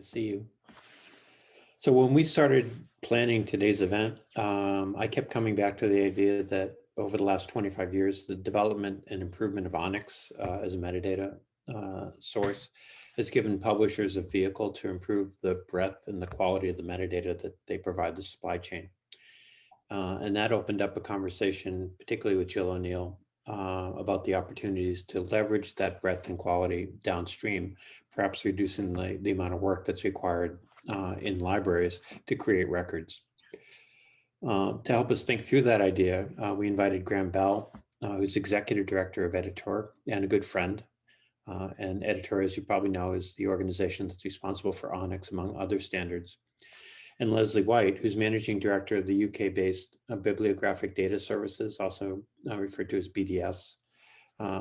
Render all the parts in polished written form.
to see you. So when we started planning today's event, I kept coming back to the idea that over the last 25 years, the development and improvement of ONIX as a metadata source has given publishers a vehicle to improve the breadth and the quality of the metadata that they provide the supply chain. And that opened up a conversation, particularly with Jill O'Neill, about the opportunities to leverage that breadth and quality downstream, perhaps reducing the amount of work that's required in libraries to create records. To help us think through that idea, we invited Graham Bell, who's Executive Director of Editor and a good friend. And Editor, as you probably know, is the organization that's responsible for ONIX, among other standards. And Lesley Whyte, who's Managing Director of the UK-based Bibliographic Data Services, also referred to as BDS,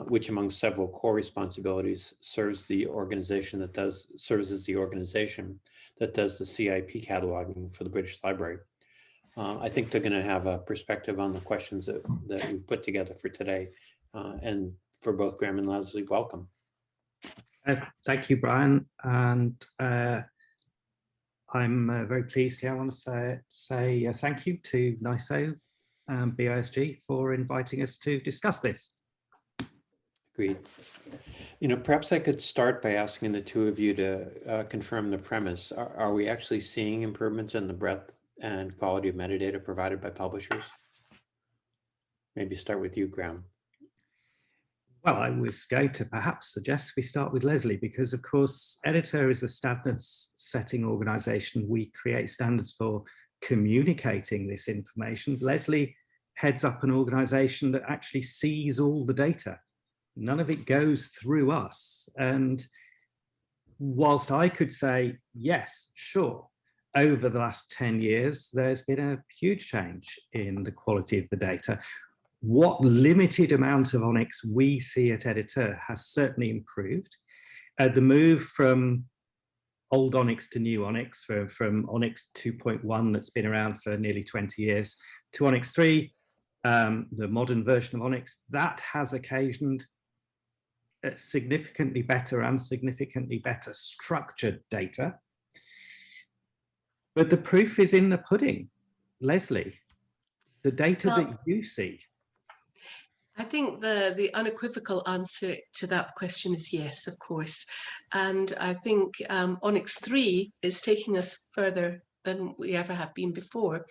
which among several core responsibilities serves as the organization that does the CIP cataloging for the British Library. I think they're going to have a perspective on the questions that we've put together for today. And for both Graham and Lesley, welcome. Thank you, Brian. And I'm very pleased here. I want to say thank you to NISO and BISG for inviting us to discuss this. Agreed. Perhaps I could start by asking the two of you to confirm the premise. Are we actually seeing improvements in the breadth and quality of metadata provided by publishers? Maybe start with you, Graham. Well, I was going to perhaps suggest we start with Lesley, because of course, Editor is a standards setting organization. We create standards for communicating this information. Lesley heads up an organization that actually sees all the data. None of it goes through us. And whilst I could say, yes, sure, over the last 10 years, there's been a huge change in the quality of the data. What limited amount of ONIX we see at Editor has certainly improved. The move from old ONIX to new ONIX, from ONIX 2.1 that's been around for nearly 20 years to ONIX 3, the modern version of ONIX, that has occasioned significantly better structured data. But the proof is in the pudding. Lesley, the data that you see. I think the unequivocal answer to that question is yes, of course. And I think ONIX 3 is taking us further than we ever have been before.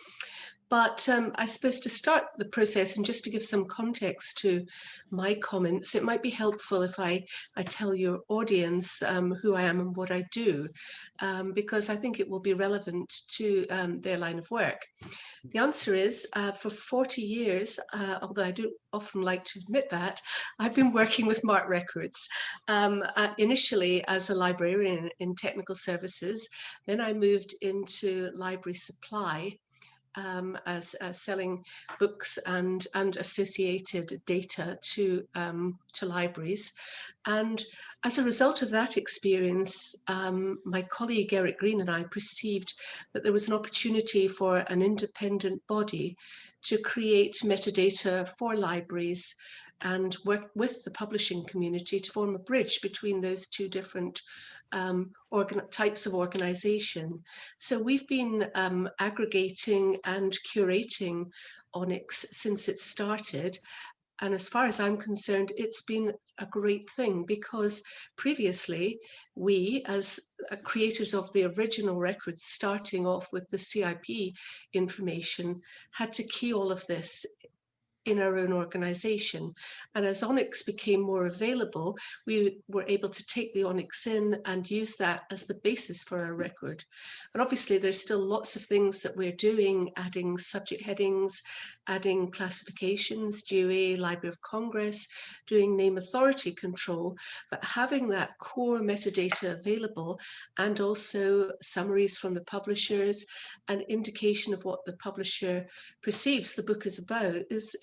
But I suppose to start the process and just to give some context to my comments, it might be helpful if I tell your audience who I am and what I do, because I think it will be relevant to their line of work. The answer is for 40 years, although I do often like to admit that, I've been working with MARC Records, initially as a librarian in technical services. Then I moved into library supply, as selling books and associated data to libraries. And as a result of that experience, my colleague Eric Green and I perceived that there was an opportunity for an independent body to create metadata for libraries and work with the publishing community to form a bridge between those two different types of organization. So we've been aggregating and curating ONIX since it started. And as far as I'm concerned, it's been a great thing, because previously we, as creators of the original records, starting off with the CIP information, had to key all of this in our own organization. And as ONIX became more available, we were able to take the ONIX in and use that as the basis for our record. And obviously there's still lots of things that we're doing, adding subject headings, adding classifications, DUI, Library of Congress, doing name authority control, but having that core metadata available, and also summaries from the publishers, an indication of what the publisher perceives the book is about is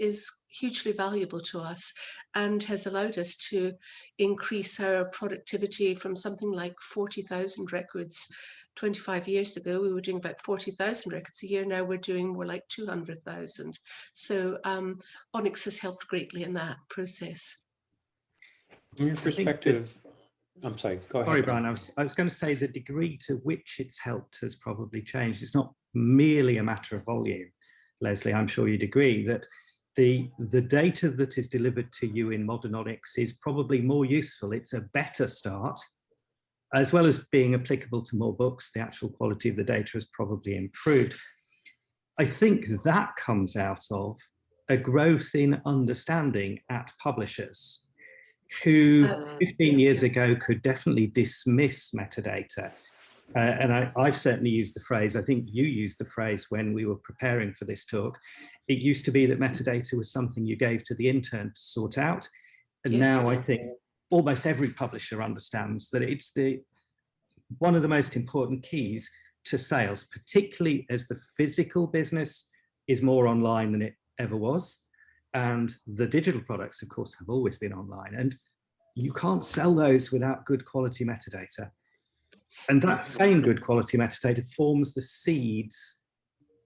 hugely valuable to us, and has allowed us to increase our productivity from something like 40,000 records 25 years ago. We were doing about 40,000 records a year. Now we're doing more like 200,000. So ONIX has helped greatly in that process. From your perspective, I'm sorry, go ahead. Sorry, Brian, I was going to say the degree to which it's helped has probably changed. It's not merely a matter of volume, Lesley. I'm sure you'd agree that the data that is delivered to you in modern ONIX is probably more useful. It's a better start. As well as being applicable to more books, the actual quality of the data has probably improved. I think that comes out of a growth in understanding at publishers who 15 years ago could definitely dismiss metadata. And I've certainly used the phrase, I think you used the phrase when we were preparing for this talk. It used to be that metadata was something you gave to the intern to sort out. And now I think almost every publisher understands that it's one of the most important keys to sales, particularly as the physical business is more online than it ever was. And the digital products, of course, have always been online. And you can't sell those without good quality metadata. And that same good quality metadata forms the seeds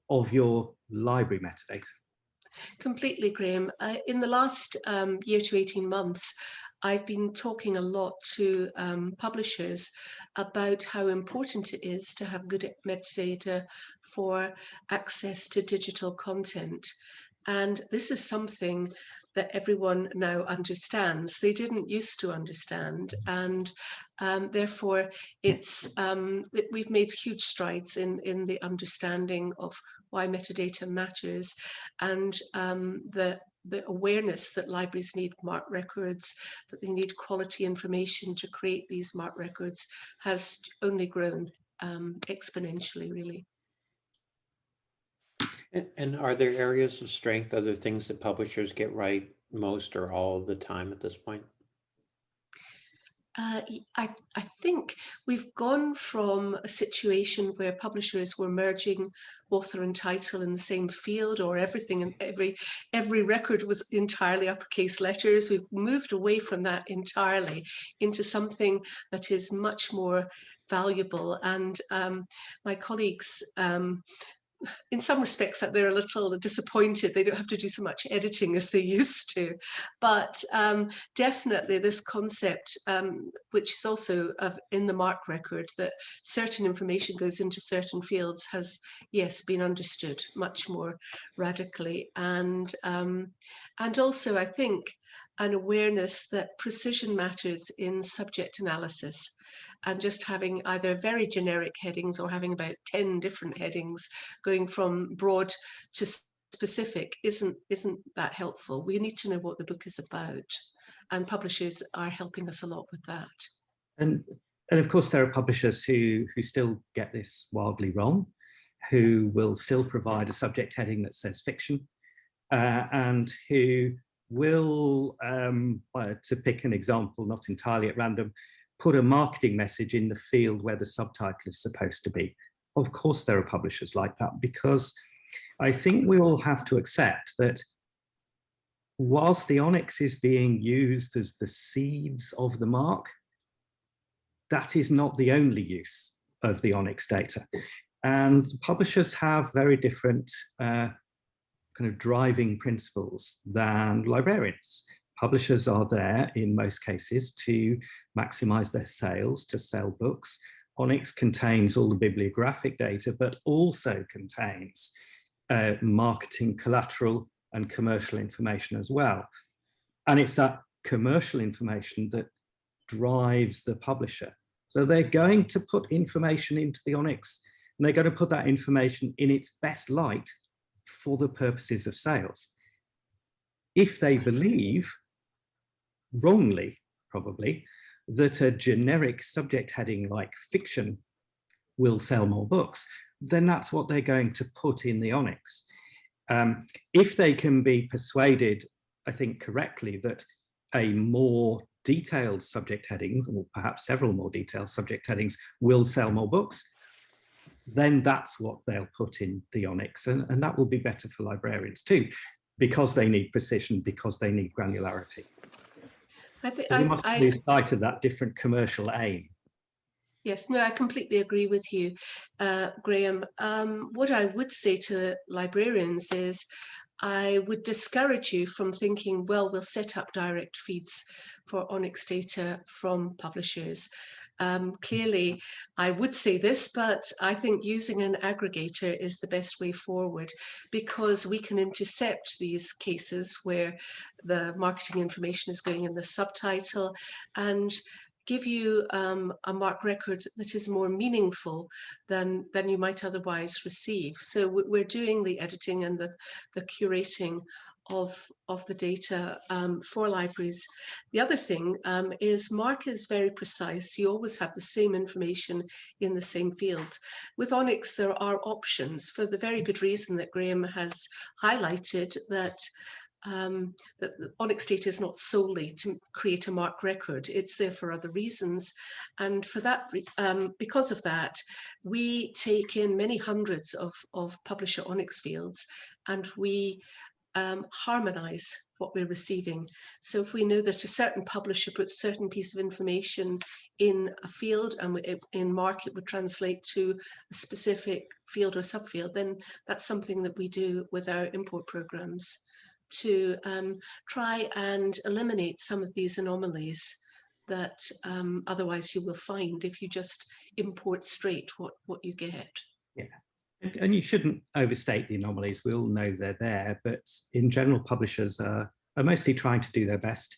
of your library metadata. Completely, Graham. In the last year to 18 months, I've been talking a lot to publishers about how important it is to have good metadata for access to digital content. And this is something that everyone now understands. They didn't used to understand, and therefore we've made huge strides in the understanding of why metadata matters, and the awareness that libraries need MARC records, that they need quality information to create these MARC records has only grown exponentially, really. And are there areas of strength, other things that publishers get right most or all the time at this point? I think we've gone from a situation where publishers were merging author and title in the same field, or everything and every record was entirely uppercase letters. We've moved away from that entirely into something that is much more valuable. And my colleagues, in some respects, that they're a little disappointed they don't have to do so much editing as they used to. But definitely this concept, which is also in the MARC record, that certain information goes into certain fields has, yes, been understood much more radically. And also, I think, an awareness that precision matters in subject analysis. And just having either very generic headings or having about 10 different headings going from broad to specific isn't that helpful. We need to know what the book is about, and publishers are helping us a lot with that. And of course, there are publishers who still get this wildly wrong, who will still provide a subject heading that says fiction, and who will, to pick an example, not entirely at random, put a marketing message in the field where the subtitle is supposed to be. Of course, there are publishers like that, because I think we all have to accept that whilst the ONIX is being used as the seeds of the MARC, that is not the only use of the ONIX data. And publishers have very different kind of driving principles than librarians. Publishers are there, in most cases, to maximize their sales, to sell books. ONIX contains all the bibliographic data, but also contains marketing collateral and commercial information as well. And it's that commercial information that drives the publisher. So they're going to put information into the ONIX, and they're going to put that information in its best light for the purposes of sales. If they believe, wrongly probably, that a generic subject heading like fiction will sell more books, then that's what they're going to put in the ONIX. If they can be persuaded, I think correctly, that a more detailed subject heading, or perhaps several more detailed subject headings, will sell more books, then that's what they'll put in the ONIX. And that will be better for librarians too, because they need precision, because they need granularity. I think we must lose sight of that different commercial aim. Yes, no, I completely agree with you, Graham. What I would say to librarians is, I would discourage you from thinking, well, we'll set up direct feeds for ONIX data from publishers. Clearly, I would say this, but I think using an aggregator is the best way forward, because we can intercept these cases where the marketing information is going in the subtitle and give you a MARC record that is more meaningful than you might otherwise receive. So we're doing the editing and the curating of the data for libraries. The other thing is MARC is very precise. You always have the same information in the same fields. With ONIX, there are options for the very good reason that Graham has highlighted, that that the ONIX data is not solely to create a MARC record, it's there for other reasons. And for that, because of that, we take in many hundreds of publisher ONIX fields, and we harmonize what we're receiving. So if we know that a certain publisher puts a certain piece of information in a field, and in MARC it would translate to a specific field or subfield, then that's something that we do with our import programs to try and eliminate some of these anomalies that otherwise you will find if you just import straight what you get. Yeah, and you shouldn't overstate the anomalies. We all know they're there, but in general, publishers are mostly trying to do their best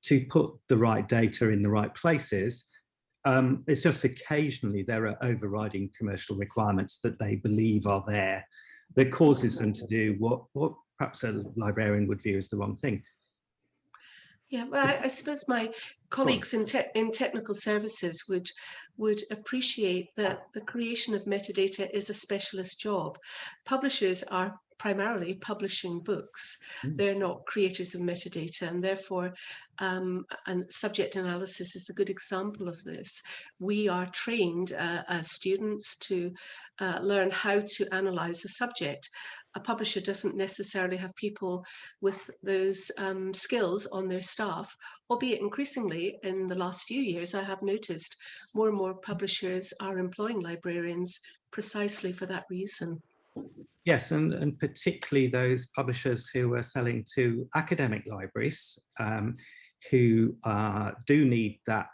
to put the right data in the right places. It's just occasionally there are overriding commercial requirements that they believe are there that causes them to do what perhaps a librarian would view as the wrong thing. Yeah, well, I suppose my colleagues in technical services would appreciate that the creation of metadata is a specialist job. Publishers are primarily publishing books. They're not creators of metadata, and therefore and subject analysis is a good example of this. We are trained as students to learn how to analyze a subject. A publisher doesn't necessarily have people with those skills on their staff, albeit increasingly in the last few years I have noticed more and more publishers are employing librarians precisely for that reason. Yes, and particularly those publishers who are selling to academic libraries who do need that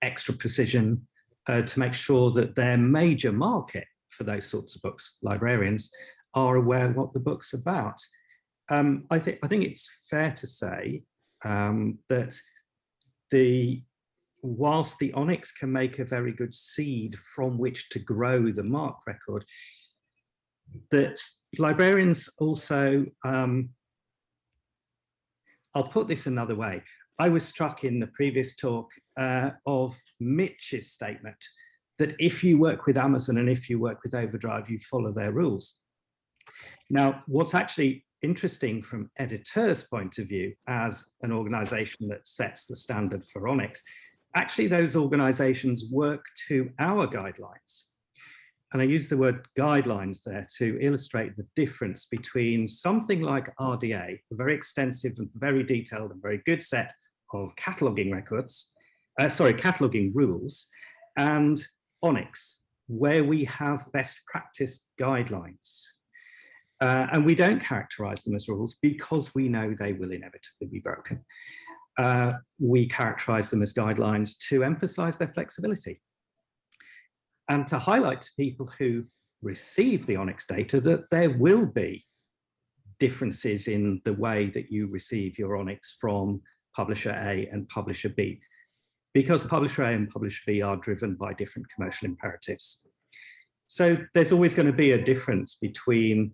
extra precision to make sure that their major market for those sorts of books, librarians, are aware of what the book's about. I think it's fair to say that whilst the ONIX can make a very good seed from which to grow the MARC record, that librarians also, I'll put this another way. I was struck in the previous talk of Mitch's statement that if you work with Amazon and if you work with Overdrive, you follow their rules. Now, what's actually interesting from editors' point of view, as an organization that sets the standard for ONIX, actually those organizations work to our guidelines. And I use the word guidelines there to illustrate the difference between something like RDA, a very extensive and very detailed and very good set of cataloging records, cataloging rules, and ONIX, where we have best practice guidelines. And we don't characterize them as rules because we know they will inevitably be broken. We characterize them as guidelines to emphasize their flexibility and to highlight to people who receive the ONIX data that there will be differences in the way that you receive your ONIX from publisher A and publisher B, because publisher A and publisher B are driven by different commercial imperatives. So there's always going to be a difference between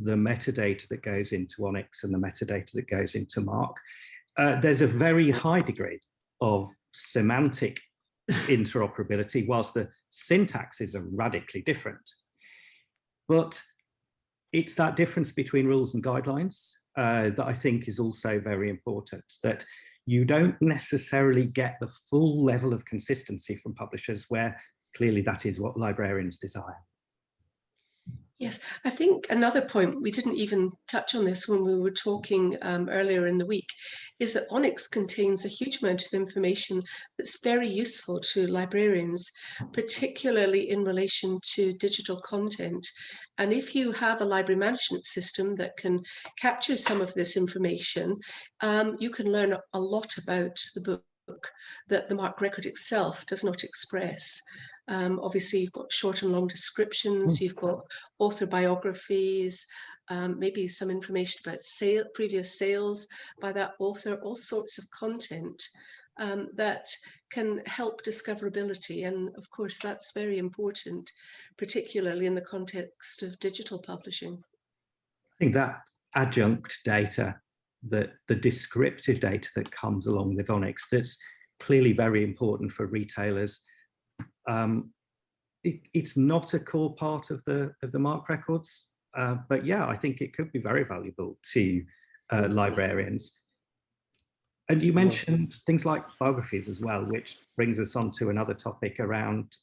the metadata that goes into ONIX and the metadata that goes into MARC. There's a very high degree of semantic interoperability, whilst the syntaxes are radically different. But it's that difference between rules and guidelines that I think is also very important, that you don't necessarily get the full level of consistency from publishers, where clearly that is what librarians desire. Yes, I think another point, we didn't even touch on this when we were talking earlier in the week, is that Onyx contains a huge amount of information that's very useful to librarians, particularly in relation to digital content. And if you have a library management system that can capture some of this information, you can learn a lot about the book that the MARC record itself does not express. Obviously, you've got short and long descriptions, you've got author biographies, maybe some information about previous sales by that author, all sorts of content that can help discoverability. And of course, that's very important, particularly in the context of digital publishing. I think that adjunct data, the descriptive data that comes along with Onyx, that's clearly very important for retailers. It's not a core part of the MARC records, but yeah, I think it could be very valuable to librarians. And you mentioned things like biographies as well, which brings us on to another topic around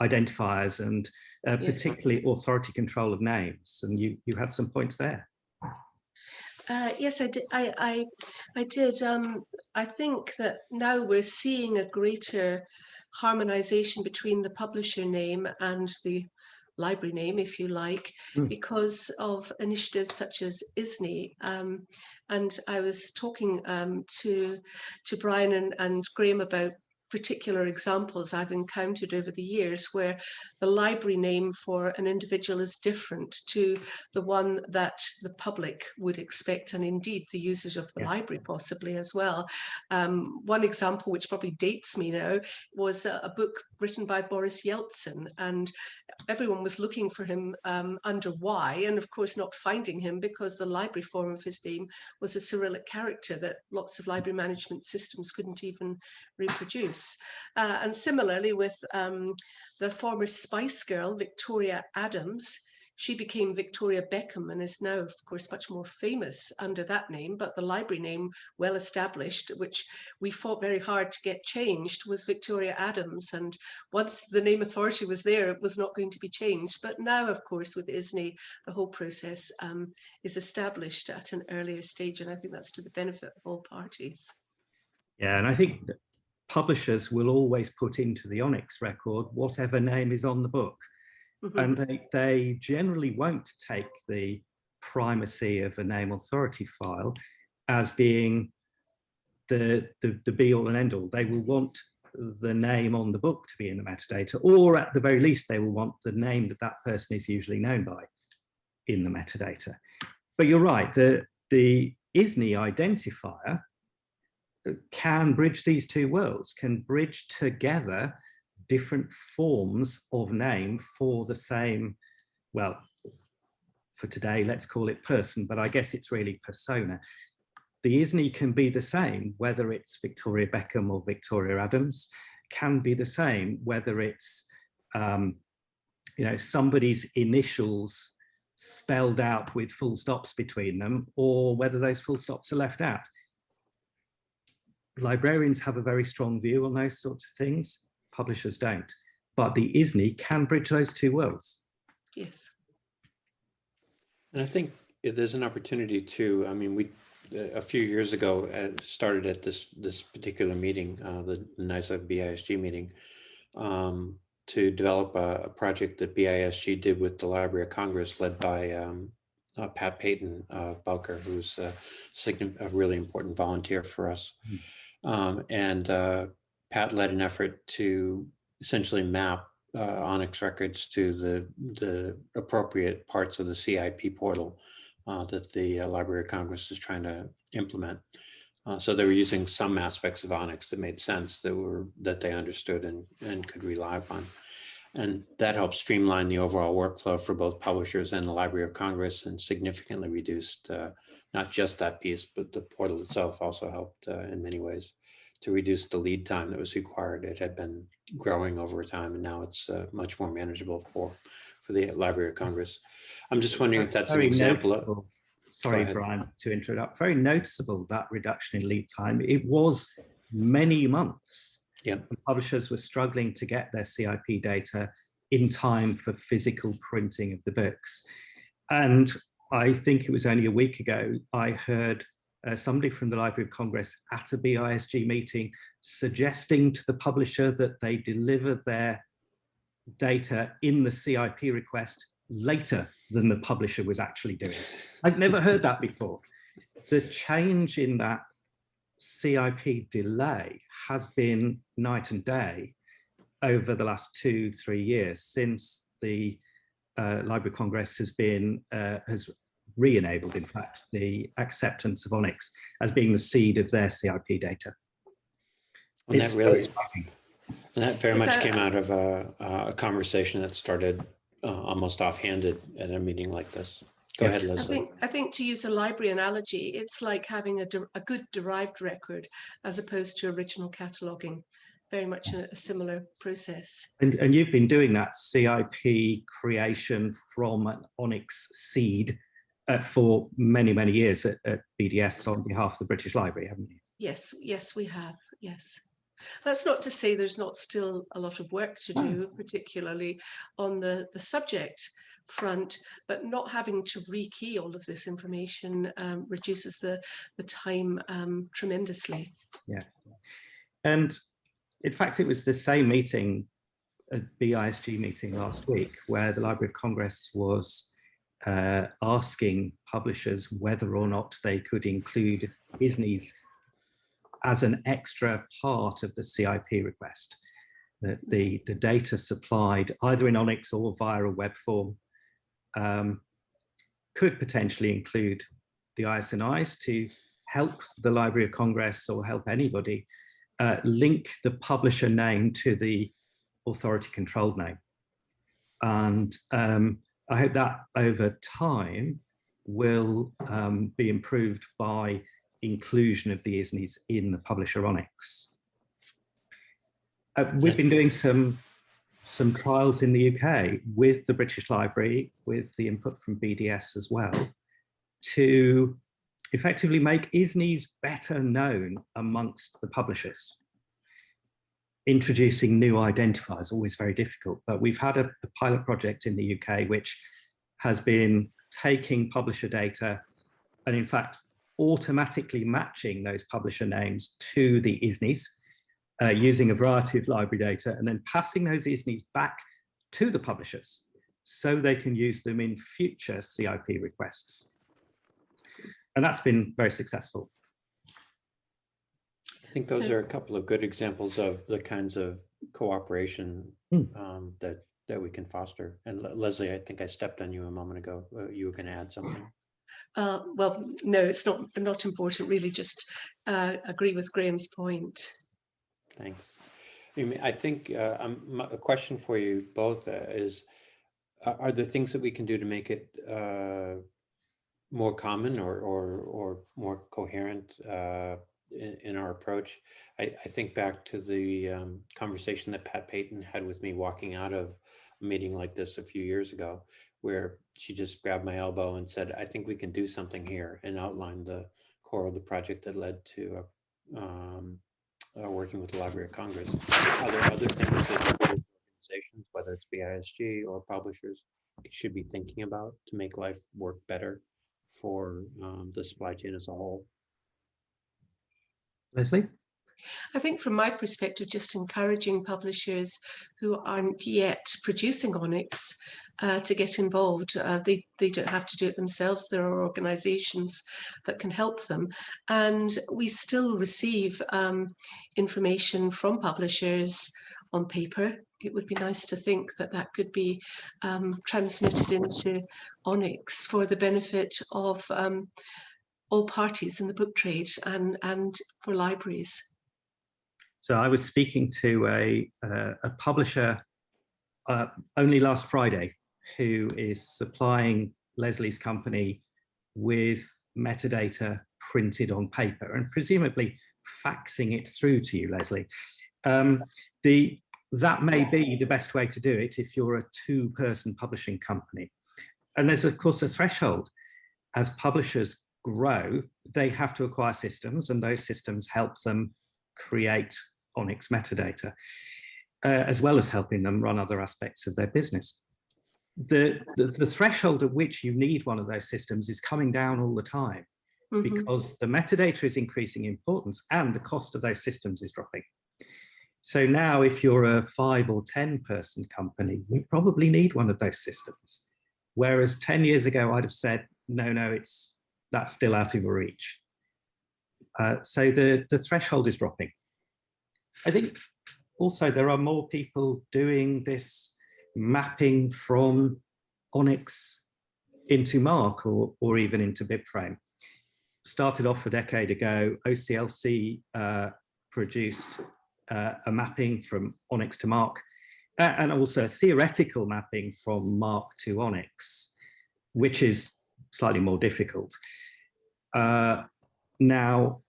identifiers and particularly authority control of names. And you had some points there. Yes, I did. I did. I think that now we're seeing a greater harmonization between the publisher name and the library name, if you like, because of initiatives such as ISNI. And I was talking to Brian and Graham about particular examples I've encountered over the years where the library name for an individual is different to the one that the public would expect, and indeed the users of the library possibly as well. One example, which probably dates me now, was a book written by Boris Yeltsin, and everyone was looking for him under Y, and of course not finding him because the library form of his name was a Cyrillic character that lots of library management systems couldn't even reproduce. And similarly with the former Spice Girl, Victoria Adams, she became Victoria Beckham and is now, of course, much more famous under that name, but the library name, well established, which we fought very hard to get changed, was Victoria Adams. And once the name authority was there, it was not going to be changed. But now, of course, with ISNI, the whole process is established at an earlier stage, and I think that's to the benefit of all parties. Yeah, and I think that publishers will always put into the Onyx record whatever name is on the book. And they generally won't take the primacy of a name authority file as being the be all and end all. They will want the name on the book to be in the metadata, or at the very least, they will want the name that that person is usually known by in the metadata. But you're right, the ISNI identifier can bridge these two worlds, can bridge together different forms of name for the same, well, for today, let's call it person, but I guess it's really persona. The ISNI can be the same, whether it's Victoria Beckham or Victoria Adams, can be the same, whether it's, you know, somebody's initials spelled out with full stops between them, or whether those full stops are left out. Librarians have a very strong view on those sorts of things. Publishers don't, but the ISNI can bridge those two worlds. Yes. And I think there's an opportunity to, I mean, we, a few years ago, started at this particular meeting, the NISO BISG meeting, to develop a project that BISG did with the Library of Congress, led by Pat Payton of Belker, who's a really important volunteer for us. Pat led an effort to essentially map Onyx records to the appropriate parts of the CIP portal that the Library of Congress is trying to implement. So they were using some aspects of Onyx that made sense, that they understood and could rely upon. And that helped streamline the overall workflow for both publishers and the Library of Congress, and significantly reduced not just that piece, but the portal itself also helped in many ways to reduce the lead time that was required. It had been growing over time, and now it's much more manageable for the Library of Congress. I'm just wondering if that's an example of... Sorry, Brian, to interrupt. Very noticeable, that reduction in lead time. It was many months. Yeah. Publishers were struggling to get their CIP data in time for physical printing of the books. And I think it was only a week ago, I heard somebody from the Library of Congress at a BISG meeting suggesting to the publisher that they deliver their data in the CIP request later than the publisher was actually doing. I've never heard that before. The change in that CIP delay has been night and day over the last 2-3 years since the Library of Congress has re-enabled, in fact, the acceptance of ONIX as being the seed of their CIP data. And that really, exciting. and that very much came out of a conversation that started almost offhanded at a meeting like this. Go ahead, Lesley. I think to use a library analogy, it's like having a good derived record as opposed to original cataloguing. Very much a similar process. And you've been doing that CIP creation from an ONIX seed for many, many years at BDS on behalf of the British Library, haven't you? Yes, yes, we have, yes. That's not to say there's not still a lot of work to do, particularly on the subject front, but not having to rekey all of this information reduces the time tremendously. Yeah. And in fact, it was the same meeting, a BISG meeting last week, where the Library of Congress was asking publishers whether or not they could include ISNIs as an extra part of the CIP request. That the data supplied either in ONIX or via a web form could potentially include the ISNIs to help the Library of Congress or help anybody link the publisher name to the authority controlled name. And I hope that over time will be improved by inclusion of the ISNIs in the publisher ONIX. We've been doing some trials in the UK with the British Library, with the input from BDS as well, to effectively make ISNIs better known amongst the publishers. Introducing new identifiers, always very difficult, but we've had a pilot project in the UK which has been taking publisher data and in fact automatically matching those publisher names to the ISNIs using a variety of library data and then passing those ISNIs back to the publishers so they can use them in future CIP requests. And that's been very successful. I think those are a couple of good examples of the kinds of cooperation that we can foster. And Lesley, I think I stepped on you a moment ago. You were going to add something. Well, no, it's not important. Really, just agree with Graham's point. Thanks. I think a question for you both is: are there things that we can do to make it more common or more coherent in our approach? I think back to the conversation that Pat Payton had with me walking out of a meeting like this a few years ago, where she just grabbed my elbow and said, I think we can do something here, and outlined the core of the project that led to working with the Library of Congress. Are there other things that organizations, whether it's BISG or publishers, should be thinking about to make life work better for the supply chain as a whole? Lesley? I think from my perspective, just encouraging publishers who aren't yet producing ONIX to get involved. They don't have to do it themselves. There are organizations that can help them. And we still receive information from publishers on paper. It would be nice to think that that could be transmitted into ONIX for the benefit of all parties in the book trade and for libraries. So I was speaking to a publisher only last Friday who is supplying Lesley's company with metadata printed on paper and presumably faxing it through to you, Lesley. That may be the best way to do it if you're a two-person publishing company. And there's, of course, a threshold. As publishers grow, they have to acquire systems, and those systems help them create ONIX metadata. as well as helping them run other aspects of their business. The threshold at which you need one of those systems is coming down all the time, because the metadata is increasing in importance and the cost of those systems is dropping. So now if you're a 5 or 10 person company, you probably need one of those systems. Whereas 10 years ago, I'd have said, no, that's still out of your reach. So the threshold is dropping. I think also there are more people doing this mapping from Onyx into Mark or even into BibFrame. Started off a decade ago, OCLC produced a mapping from Onyx to Mark, and also a theoretical mapping from Mark to Onyx, which is slightly more difficult. Now,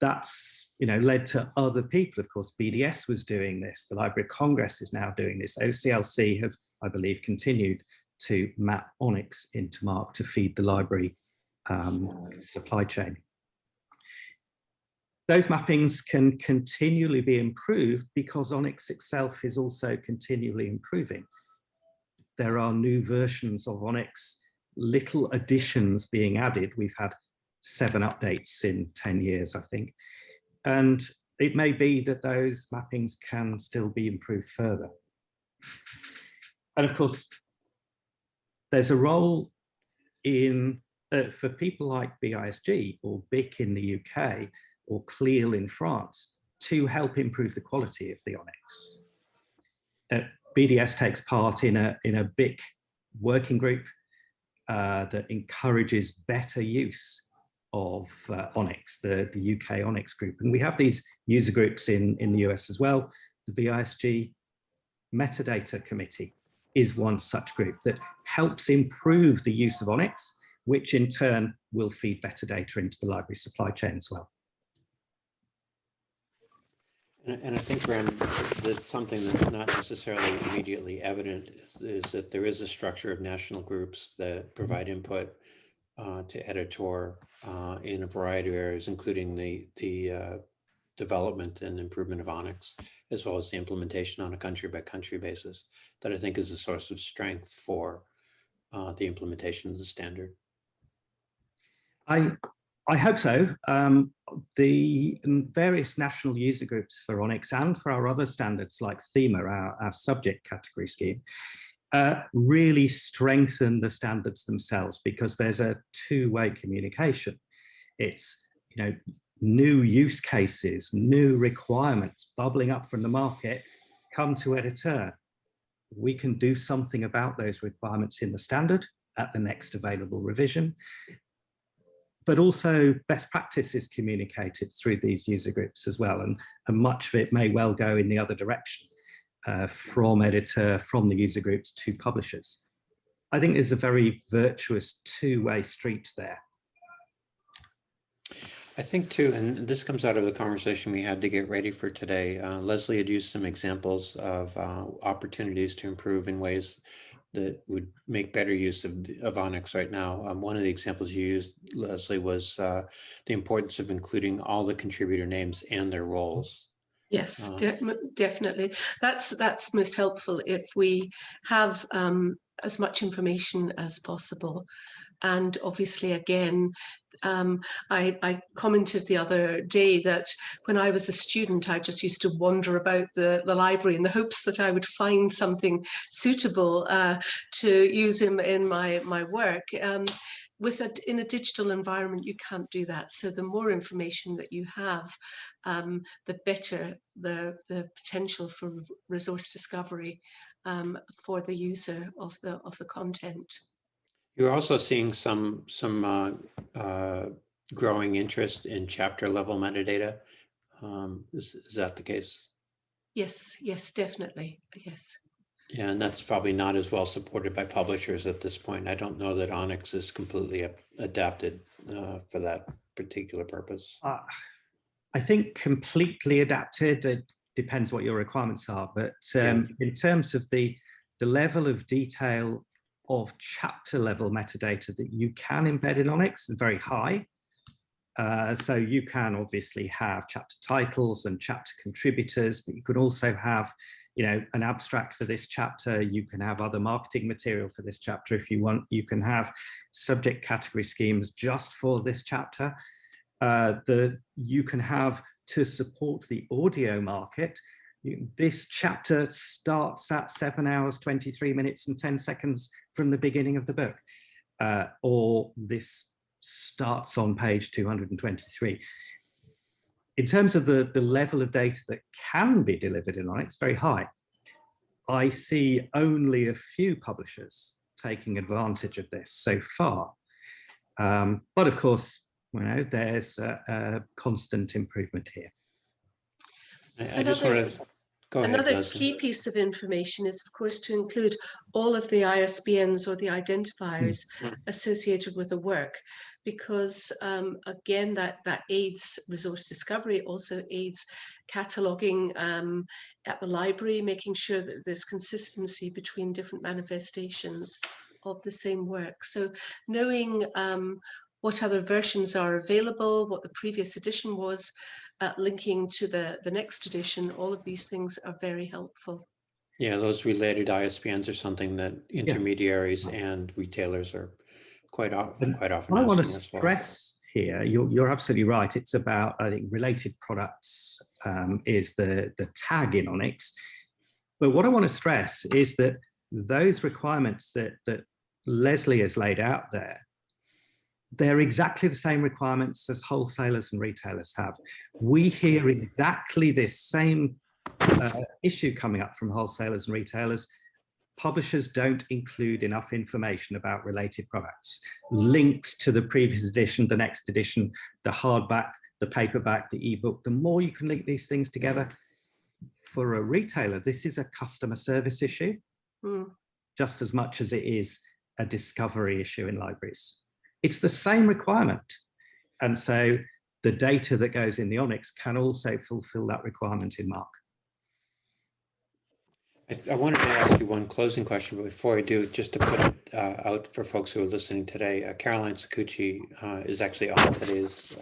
that's led to other people. Of course, BDS was doing this. The Library of Congress is now doing this. OCLC have, I believe, continued to map Onyx into Mark to feed the library supply chain. Those mappings can continually be improved because Onyx itself is also continually improving. There are new versions of Onyx, little additions being added. We've had 7 updates in 10 years, I think. And it may be that those mappings can still be improved further. And of course, there's a role in for people like BISG or BIC in the UK or CLIL in France to help improve the quality of the Onyx. BDS takes part in a BIC working group that encourages better use of Onyx, the UK Onyx group. And we have these user groups in the US as well. The BISG Metadata Committee is one such group that helps improve the use of Onyx, which in turn will feed better data into the library supply chain as well. And I think, Graham, that's something that's not necessarily immediately evident is that there is a structure of national groups that provide input to editor in a variety of areas, including the development and improvement of Onyx, as well as the implementation on a country-by-country basis, that I think is a source of strength for the implementation of the standard. I hope so. The various national user groups for Onyx and for our other standards like THEMA, our subject category scheme, really strengthen the standards themselves because there's a two-way communication. It's new use cases, new requirements bubbling up from the market, come to editor. We can do something about those requirements in the standard at the next available revision. But also best practice is communicated through these user groups as well. And much of it may well go in the other direction, from editor, from the user groups to publishers. I think there's a very virtuous two-way street there. I think too, and this comes out of the conversation we had to get ready for today. Lesley had used some examples of opportunities to improve in ways that would make better use of Onyx right now. One of the examples you used, Lesley, was the importance of including all the contributor names and their roles. Yes, definitely. That's most helpful if we have as much information as possible. And obviously, again, I commented the other day that when I was a student, I just used to wander about the library in the hopes that I would find something suitable to use in my work. In a digital environment, you can't do that. So the more information that you have, the better the potential for resource discovery for the user of the content. You're also seeing some growing interest in chapter level metadata. Is that the case? Yes, definitely. Yes. Yeah, and that's probably not as well supported by publishers at this point. I don't know that Onyx is completely adapted for that particular purpose. I think completely adapted, it depends what your requirements are, but in terms of the level of detail of chapter level metadata that you can embed in Onyx is very high. So you can obviously have chapter titles and chapter contributors, but you can also have, an abstract for this chapter. You can have other marketing material for this chapter if you want. You can have subject category schemes just for this chapter. You can have, to support the audio market, this chapter starts at 7 hours, 23 minutes and 10 seconds from the beginning of the book, or this starts on page 223. In terms of the level of data that can be delivered in Onyx, very high. I see only a few publishers taking advantage of this so far. But of course, there's a constant improvement here. I just want to go ahead. Another key piece of information is, of course, to include all of the ISBNs or the identifiers associated with the work, because again, that aids resource discovery, also aids cataloging at the library, making sure that there's consistency between different manifestations of the same work. So knowing what other versions are available, what the previous edition was, linking to the next edition, all of these things are very helpful. Yeah, those related ISBNs are something that intermediaries and retailers are quite often I want to asking us for. stress here, you're absolutely right. It's about, I think, related products is the tag in Onyx. But what I want to stress is that those requirements that Lesley has laid out there, they're exactly the same requirements as wholesalers and retailers have. We hear exactly this same issue coming up from wholesalers and retailers. Publishers don't include enough information about related products. Links to the previous edition, the next edition, the hardback, the paperback, the ebook. The more you can link these things together, for a retailer, this is a customer service issue, just as much as it is a discovery issue in libraries. It's the same requirement. And so the data that goes in the Onyx can also fulfill that requirement in MARC. I wanted to ask you one closing question, but before I do, just to put it out for folks who are listening today, Caroline Sakuchi is actually on today's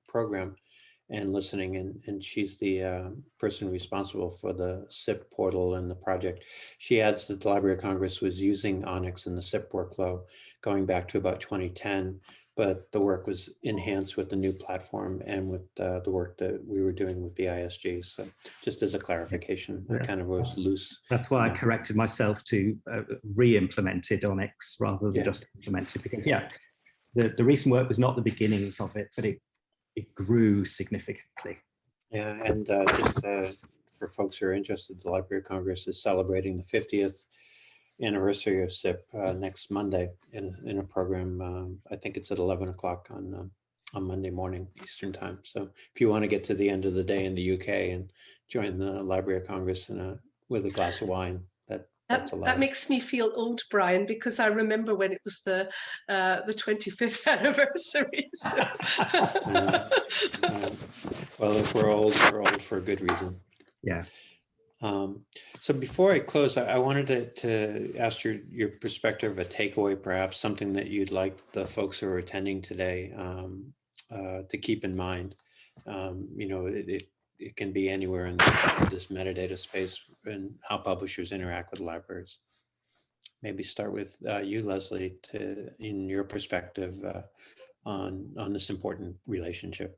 program and listening, and she's the person responsible for the SIP portal and the project. She adds that the Library of Congress was using Onyx in the SIP workflow going back to about 2010, but the work was enhanced with the new platform and with the work that we were doing with BISG. So just as a clarification, I kind of was loose. That's why I corrected myself to re-implemented Onyx rather than just implemented, because the recent work was not the beginnings of it, but it grew significantly. Yeah, and just for folks who are interested, the Library of Congress is celebrating the 50th anniversary of SIP next Monday in a program. I think it's at 11 o'clock on Monday morning Eastern time. So if you want to get to the end of the day in the UK and join the Library of Congress with a glass of wine, that's allowed. That makes me feel old, Brian, because I remember when it was the 25th anniversary. So. Well, if we're old for a good reason. Yeah. So before I close, I wanted to ask your perspective, a takeaway, perhaps something that you'd like the folks who are attending today to keep in mind. It can be anywhere in this metadata space and how publishers interact with libraries. Maybe start with you, Lesley, in your perspective on this important relationship.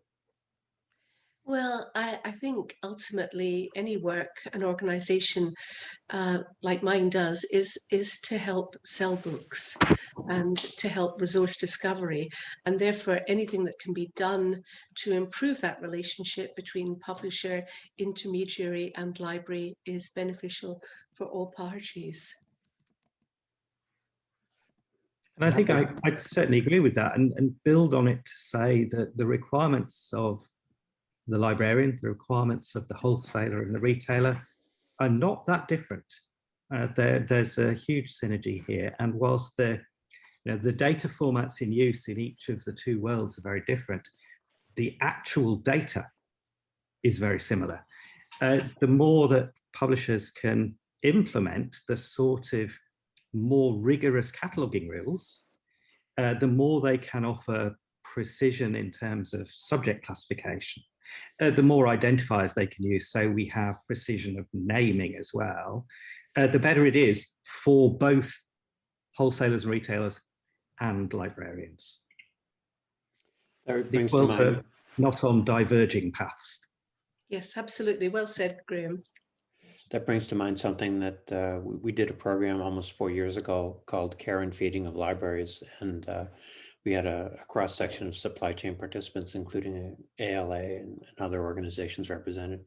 Well, I think ultimately any work an organization like mine does is to help sell books and to help resource discovery. And therefore, anything that can be done to improve that relationship between publisher, intermediary, and library is beneficial for all parties. And I think I certainly agree with that and build on it to say that the requirements of the librarian, the requirements of the wholesaler and the retailer are not that different. There's a huge synergy here. And whilst the data formats in use in each of the two worlds are very different, the actual data is very similar. The more that publishers can implement the sort of more rigorous cataloging rules, the more they can offer precision in terms of subject classification, the more identifiers they can use. So we have precision of naming as well. The better it is for both wholesalers and retailers and librarians. That brings to mind, not on diverging paths. Yes, absolutely. Well said, Graham. that brings to mind something that we did a program almost 4 years ago called Care and Feeding of Libraries. And we had a cross-section of supply chain participants, including ALA and other organizations represented.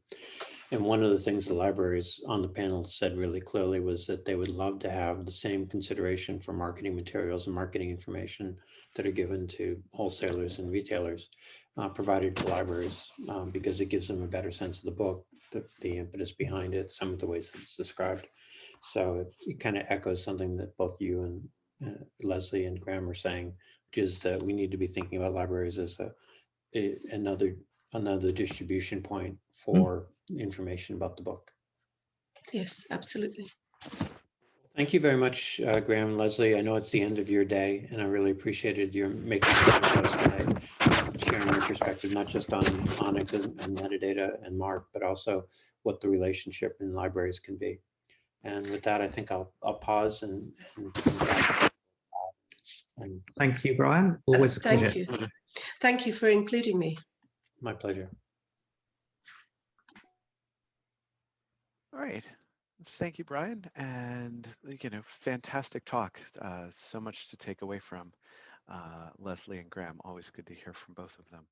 And one of the things the libraries on the panel said really clearly was that they would love to have the same consideration for marketing materials and marketing information that are given to wholesalers and retailers provided to libraries because it gives them a better sense of the book, the impetus behind it, some of the ways that it's described. So it kind of echoes something that both you and Lesley and Graham are saying, which is that we need to be thinking about libraries as another distribution point for information about the book. Yes, absolutely. Thank you very much, Graham and Lesley. I know it's the end of your day, and I really appreciated your making time for us today, sharing your perspective, not just on Onyx and metadata and MARC, but also what the relationship in libraries can be. And with that, I think I'll pause and thank you, Brian. Always a pleasure. Thank you. Thank you for including me. My pleasure. All right. Thank you, Brian. And, fantastic talk. So much to take away from Lesley and Graham. Always good to hear from both of them.